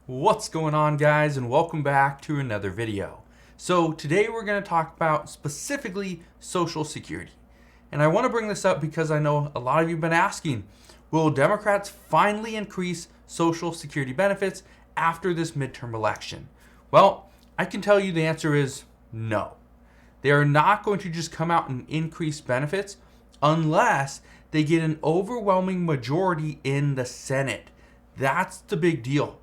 What's going on, guys, and welcome back to another video. So today we're going to talk about specifically Social Security. And I want to bring this up because I know a lot of you have been asking, will Democrats finally increase Social Security benefits after this midterm election? Well, I can tell you the answer is no. They are not going to just come out and increase benefits unless they get an overwhelming majority in the Senate. That's the big deal.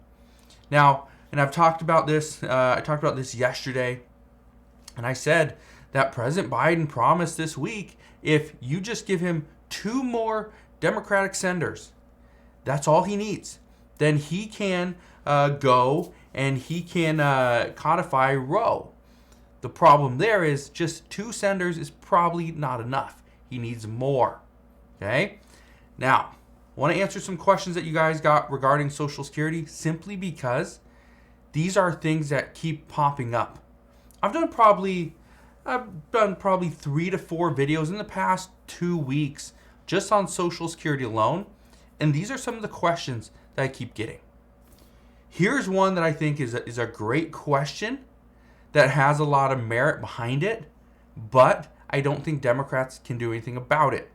Now, and I've talked about this, I talked about this yesterday, and I said that President Biden promised this week, if you just give him 2 more Democratic senators, that's all he needs, then he can go and he can codify Roe. The problem there is just 2 senators is probably not enough. He needs more, okay? Now, I want to answer some questions that you guys got regarding Social Security simply because these are things that keep popping up. I've done probably 3 to 4 videos in the past 2 weeks just on Social Security alone, and these are some of the questions that I keep getting. Here's one that I think is a great question that has a lot of merit behind it, but I don't think Democrats can do anything about it.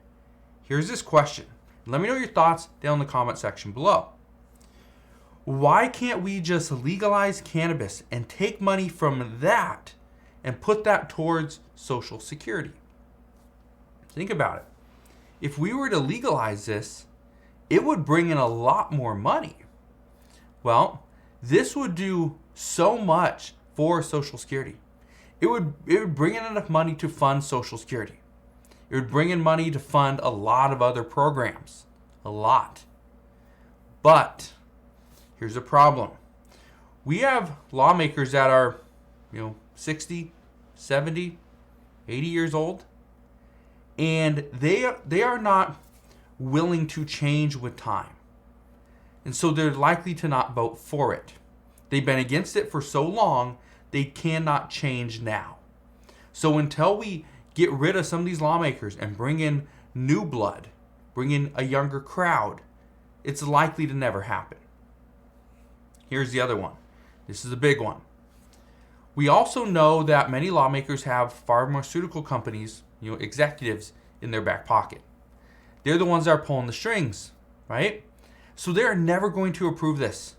Here's this question. Let me know your thoughts down in the comment section below. Why can't we just legalize cannabis and take money from that and put that towards Social Security? Think about it. If we were to legalize this, it would bring in a lot more money. Well, this would do so much for Social Security. It would bring in enough money to fund Social Security. It would bring in money to fund a lot of other programs. A lot. But here's a problem. We have lawmakers that are, 60, 70, 80 years old, and they are not willing to change with time. And so they're likely to not vote for it. They've been against it for so long, they cannot change now. So until we get rid of some of these lawmakers and bring in new blood, bring in a younger crowd, it's likely to never happen. Here's the other one. This is a big one. We also know that many lawmakers have pharmaceutical companies, executives in their back pocket. They're the ones that are pulling the strings, right? So they're never going to approve this.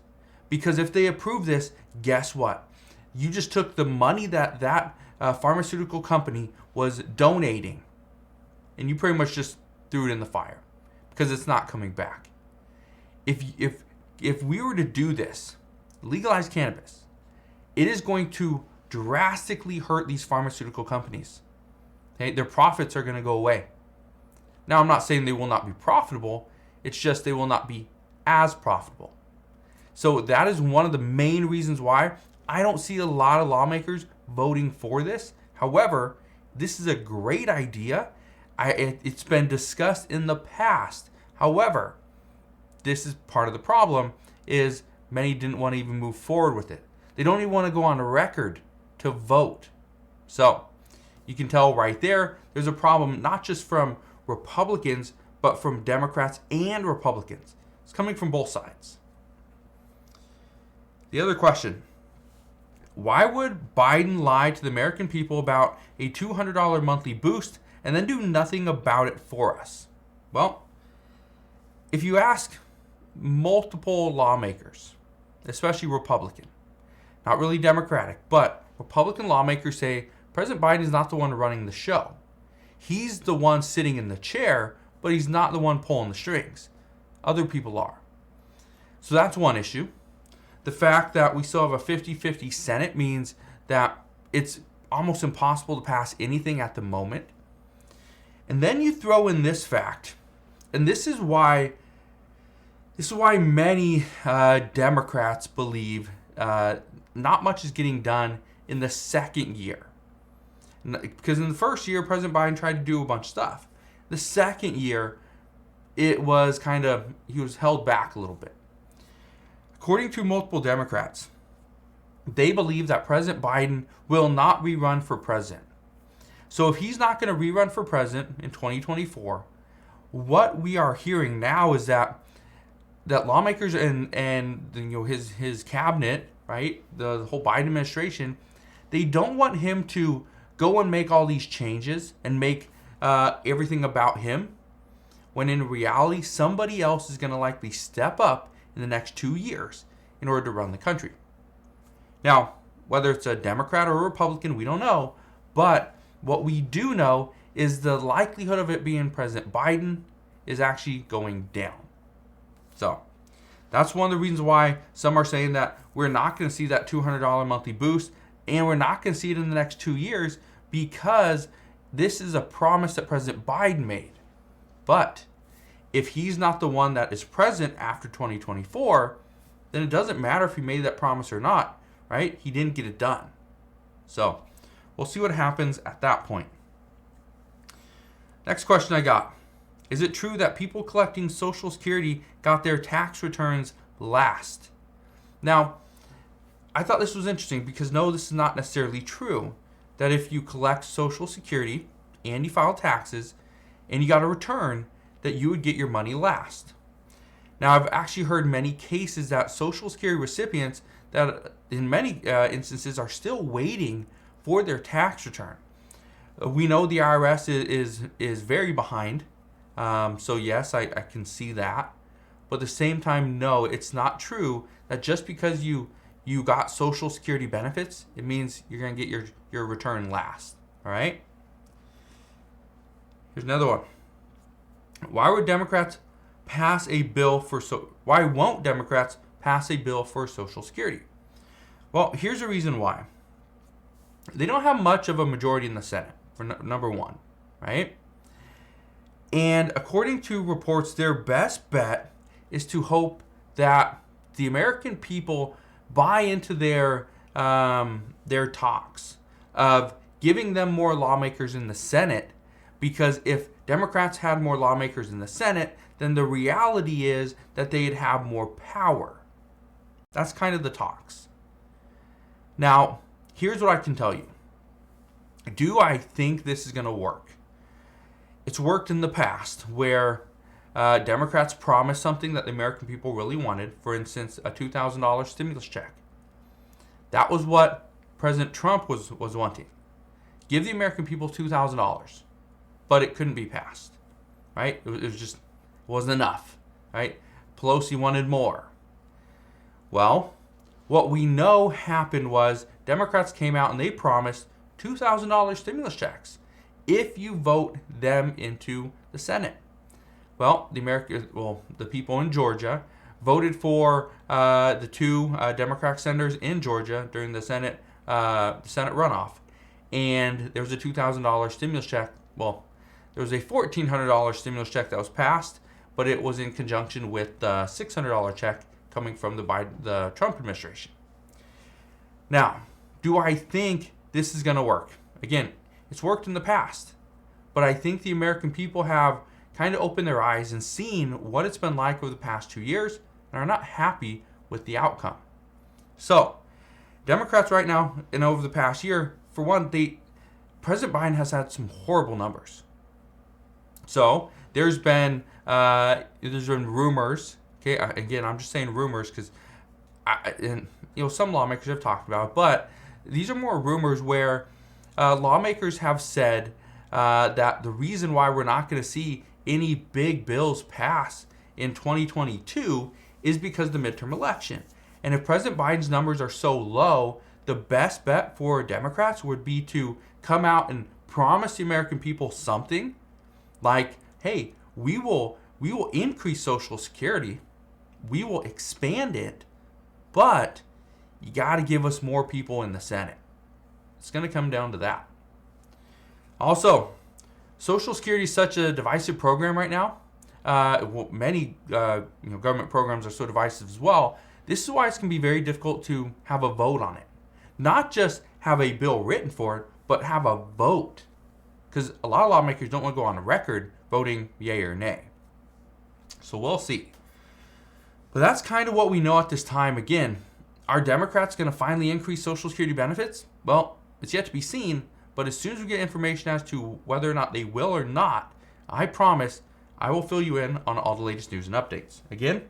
Because if they approve this, guess what? You just took the money that pharmaceutical company was donating, and you pretty much just threw it in the fire because it's not coming back. If we were to do this, legalize cannabis, it is going to drastically hurt these pharmaceutical companies. Okay? Their profits are going to go away. Now, I'm not saying they will not be profitable. It's just they will not be as profitable. So that is one of the main reasons why I don't see a lot of lawmakers voting for this. However, this is a great idea. It's been discussed in the past. However, this is part of the problem is many didn't want to even move forward with it. They don't even want to go on record to vote. So you can tell right there's a problem not just from Republicans, but from Democrats and Republicans. It's coming from both sides. The other question. Why would Biden lie to the American people about a $200 monthly boost and then do nothing about it for us? Well, if you ask multiple lawmakers, especially Republican, not really Democratic, but Republican lawmakers say President Biden is not the one running the show. He's the one sitting in the chair, but he's not the one pulling the strings. Other people are. So that's one issue. The fact that we still have a 50-50 Senate means that it's almost impossible to pass anything at the moment. And then you throw in this fact, and this is why many Democrats believe not much is getting done in the second year. Because in the first year, President Biden tried to do a bunch of stuff. The second year, he was held back a little bit. According to multiple Democrats, they believe that President Biden will not rerun for president. So if he's not going to rerun for president in 2024, what we are hearing now is that that lawmakers and his cabinet, right, the whole Biden administration, they don't want him to go and make all these changes and make everything about him, when in reality somebody else is going to likely step up in the next 2 years in order to run the country. Now, whether it's a Democrat or a Republican, we don't know, but what we do know is the likelihood of it being President Biden is actually going down. So that's one of the reasons why some are saying that we're not going to see that $200 monthly boost, and we're not going to see it in the next 2 years, because this is a promise that President Biden made. But if he's not the one that is president after 2024, then it doesn't matter if he made that promise or not, right? He didn't get it done. So we'll see what happens at that point. Next question I got. Is it true that people collecting Social Security got their tax returns last? Now, I thought this was interesting because no, this is not necessarily true. That if you collect Social Security and you file taxes and you got a return, that you would get your money last. Now, I've actually heard many cases that Social Security recipients that in many instances are still waiting for their tax return. We know the IRS is very behind. So yes, I can see that. But at the same time, no, it's not true that just because you got Social Security benefits, it means you're going to get your return last. All right? Here's another one. Why won't Democrats pass a bill for Social Security? Well, here's the reason why. They don't have much of a majority in the Senate, for number one, right? And according to reports, their best bet is to hope that the American people buy into their talks of giving them more lawmakers in the Senate, because if Democrats had more lawmakers in the Senate, then the reality is that they'd have more power. That's kind of the talks. Now, here's what I can tell you. Do I think this is going to work? It's worked in the past where Democrats promised something that the American people really wanted. For instance, a $2,000 stimulus check. That was what President Trump was wanting. Give the American people $2,000. But it couldn't be passed. Right? It wasn't enough. Right? Pelosi wanted more. Well, what we know happened was Democrats came out and they promised $2,000 stimulus checks if you vote them into the Senate. Well, the people in Georgia voted for the two Democratic senators in Georgia during the Senate runoff, and there was a $2,000 stimulus check. Well, there was a $1,400 stimulus check that was passed, but it was in conjunction with the $600 check coming from the Trump administration. Now, do I think this is going to work? Again, it's worked in the past, but I think the American people have kind of opened their eyes and seen what it's been like over the past 2 years and are not happy with the outcome. So, Democrats right now and over the past year, for one, President Biden has had some horrible numbers. So, there's been rumors. Okay, again, I'm just saying rumors because some lawmakers have talked about it, but these are more rumors where lawmakers have said that the reason why we're not going to see any big bills pass in 2022 is because of the midterm election. And if President Biden's numbers are so low, the best bet for Democrats would be to come out and promise the American people something like, hey, we will increase Social Security, we will expand it, but you got to give us more people in the Senate. It's going to come down to that. Also, Social Security is such a divisive program right now. Many government programs are so divisive as well. This is why it's going to be very difficult to have a vote on it. Not just have a bill written for it, but have a vote. Because a lot of lawmakers don't want to go on record voting yay or nay. So we'll see. But that's kind of what we know at this time. Again, are Democrats going to finally increase Social Security benefits? Well, it's yet to be seen. But as soon as we get information as to whether or not they will or not, I promise I will fill you in on all the latest news and updates. Again,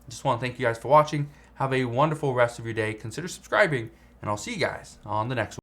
Just want to thank you guys for watching. Have a wonderful rest of your day. Consider subscribing, and I'll see you guys on the next one.